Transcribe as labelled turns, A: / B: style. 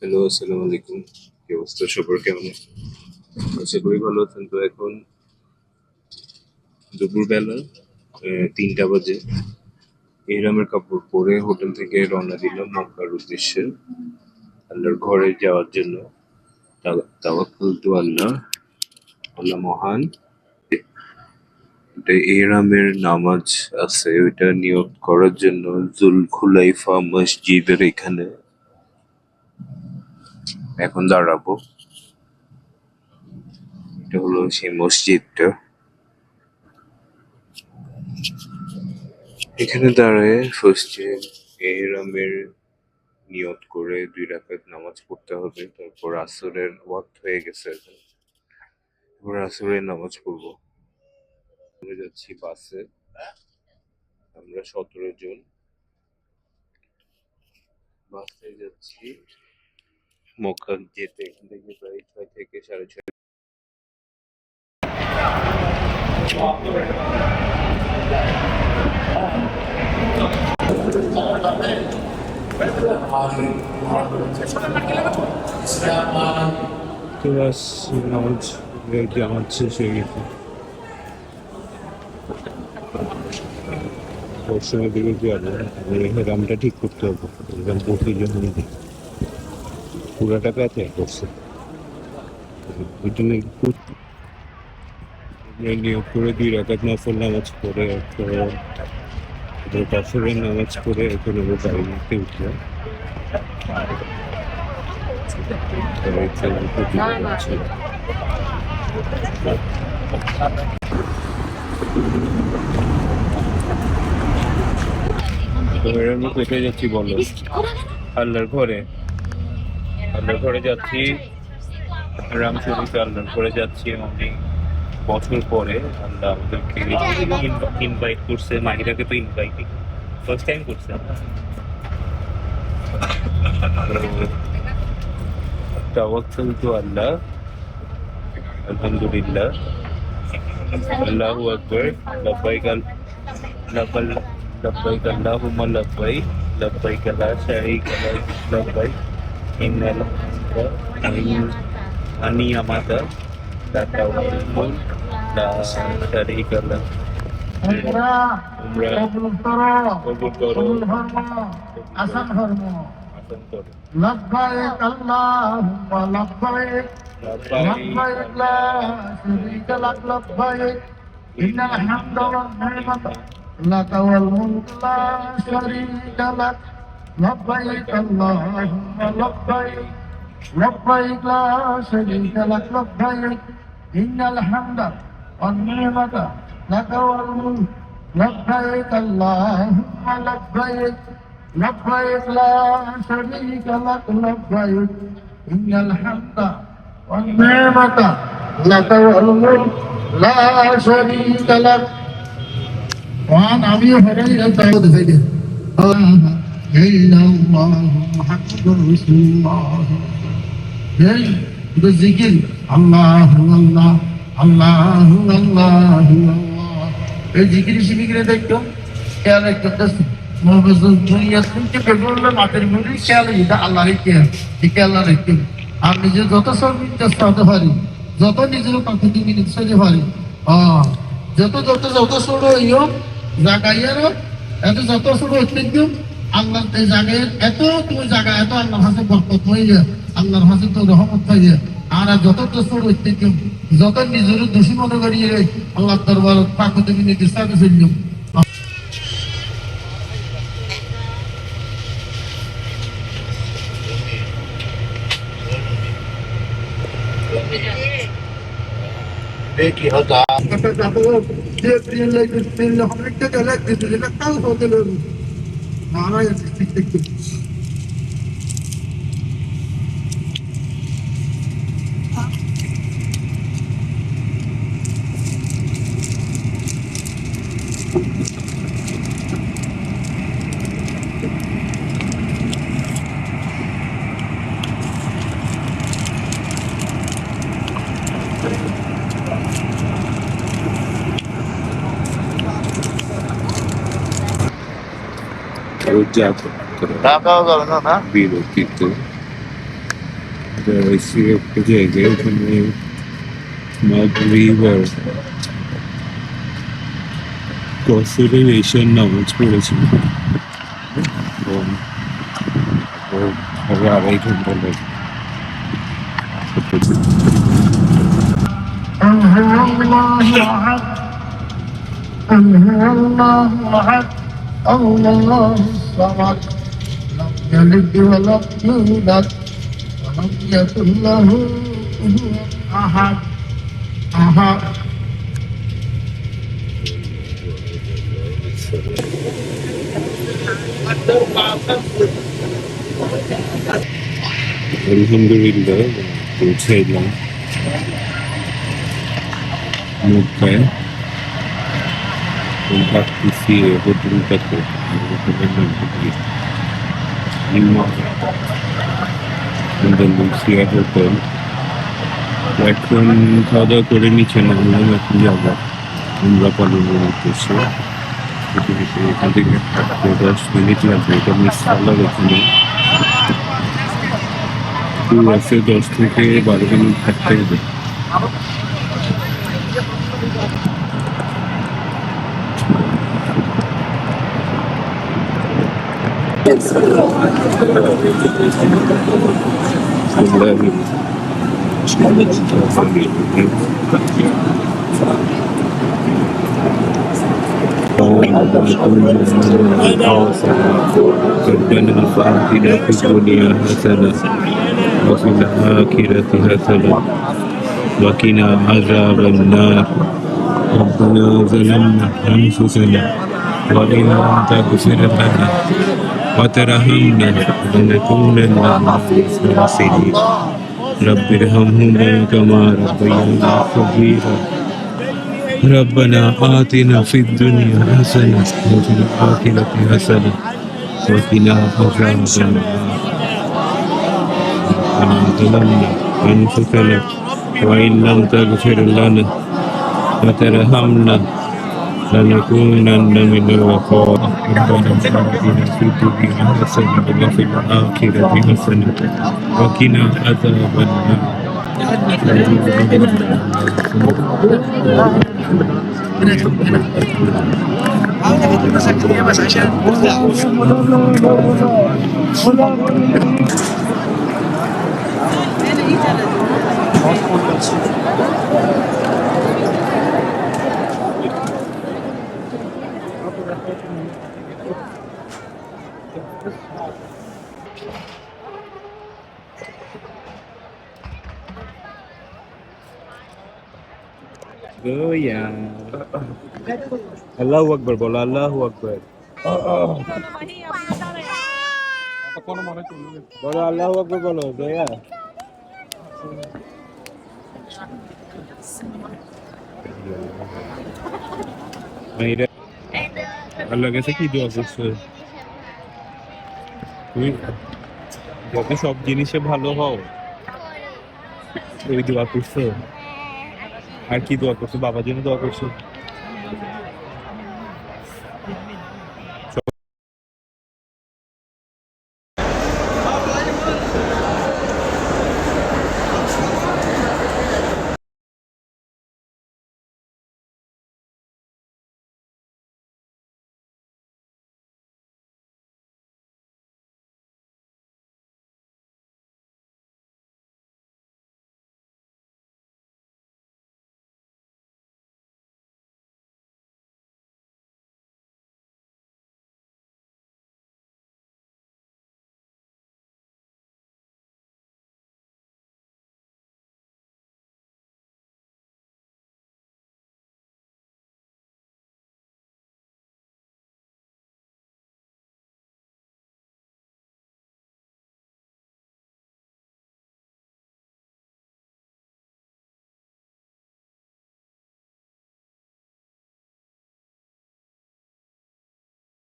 A: Hello, আসসালামু আলাইকুম। কি অবস্থা সবার কেমন? আশা করি ভালো আছেন। তো এখন দুপুরবেলা ৩টা বাজে। ইহরামের কাপড় পরে হোটেল থেকে রওনা দিলাম মক্কার উদ্দেশ্যে, আল্লাহর ঘরে যাওয়ার জন্য। তাওয়াক্কুল টু আল্লাহ, আল্লাহ মহান। এটা ইহরামের নামাজ আছে, ওইটা নিয়ত করার জন্য জুলখুলাইফা মসজিদের এখানে এখন দাঁড়াবো। এটা হলো সেই মসজিদটা। এখানে দাঁড়ায় ফার্স্টে এহরামের নিয়ত করে 2 রাকাত নামাজ পড়তে হবে। তারপর আসরের ওয়াক্ত হয়ে গেছে এখন। এবার আসরের নামাজ পড়বো। আমরা যাচ্ছি বাসে, আমরা 17 জন বাসে যাচ্ছি মক্কা যেতে। এখান থেকে প্রায় 6 থেকে 6:30। তো বাস নামাজ জামাত শেষ হয়ে গেছে। দর্শনের দিকে যাবো, হেরামটা ঠিক করতে হবে। এরকম প্রতিজন পুরাটা প্যাচে করছে, ওই জন্য একটু নিয়োগ করে 2 রাকাত নফল নামাজ পড়ে আসরের নামাজ পড়ে এখন আমরা গাড়িতে উঠলাম। আমরা কোথায় যাচ্ছি বলো? আল্লাহর ঘরে। আল্লাহর ঘরে যাচ্ছি, রাম শরীফে আল্লাহর ঘরে যাচ্ছি। অনেক বছর পরে আল্লাহ আমাদেরকে ইনভাইট করছে। মাহিরাকে তো ইনভাইট ফার্স্ট টাইম করছে। তাওয়াক্কুল টু আল্লাহ, আলহামদুলিল্লাহ, আল্লাহু আকবার, লাব্বাইক লাব্বাইক আল্লাহুম্মা লাব্বাইক, লাব্বাইক লা শারীকা লাক লাব্বাইক, ইন্নাল হামদা নিয়ামাতা লাকা ওয়াল মুলক লা শারীকা লাক। কবুল করো, আসান ফরমো। لبيك اللهم لبيك لبيك لا شريك لك لبيك إن الحمد والنعمة لك والملك لا شريك لك لبيك اللهم لبيك لبيك لا شريك لك لبيك إن الحمد والنعمة لك والملك لبيك اللهم لبيك لبيك لا شريك لك لبيك إن الحمد والنعمة لك والملك لا شريك لك. وعن أبي هريرة إلا الله محمد رسول الله. بالذكر الله الله الله الله الله. এই জিকির শিবিরে দেখতো খেয়াল রাখতেছে আর নিজের যত হতে পারি, যত নিজের পাখি দিতে পারি, যত যত যত ছোট জায়গায় এত যত ছোট ঐতিহ্য আল্লাহ এই জায়গায় এত তুমি জায়গা এত আল্লাহর হাতে বরকত হয়ে যায়, আল্লাহর হাতে তো রহমত হয়ে যায়। আর যত ছোট ঐতিহ্য যত নিজের দোষী মনে করিয়ে আল্লাহ দরবার প্রাকৃতিক নির্দিষ্ট চলল। देखिए होता বিরোধিত
B: এসে একটা জায়গায় ওখানে মাগরিব আর কসরের এশার নামাজ পড়েছি এবং আরো 2.5 ঘন্টা লাগে।
A: الله أحد الله أحد الله الصمد لم يلد ولم يولد ولم يكن له كفوا أحد أحد
B: আলহামদুলিল্লাহ পৌঁছাইলাম মক্কায়। ভাবতেছি হোটেলটাতে লুসিয়া হোটেল। এখন খাওয়া দাওয়া করে নিচে নামলাম, এখন যাবো আমরা পালনের উদ্দেশ্যে। এখান থেকে 10 মিনিট লাগবে, এটা মিস করলাম। এখানে ট্যুর আছে 10 থেকে 12 মিনিট থাকতে হবে। ربنا فآتنا في الدنيا حسنة وفي الآخرة حسنة وقنا عذاب النار ربنا ظلمنا أنفسنا وإن لم تغفر لنا وترحمنا لنكونن من الخاسرين رب ارحمهما كما ربيانا صغيرا ربنا آتنا في الدنيا حسنة وفي الآخرة حسنة وقنا عذاب النار ربنا ظلمنا أنفسنا وإن لم تغفر لنا وترحمنا لنكونن من الخاسرين ربنا آتنا في الدنيا حسنة وفي الآخرة حسنة وقنا عذاب النار. Oh ya. Allahu Akbar, bolo Allahu Akbar. Bolo Allahu Akbar bolo, doya. Maira. Allah কাছে কি দোয়া করছো? তুমি যাতে সব জিনিসে ভালো হও এই দোয়া করছো। আর কি দোয়া করছো? বাবার জন্য দোয়া করছো?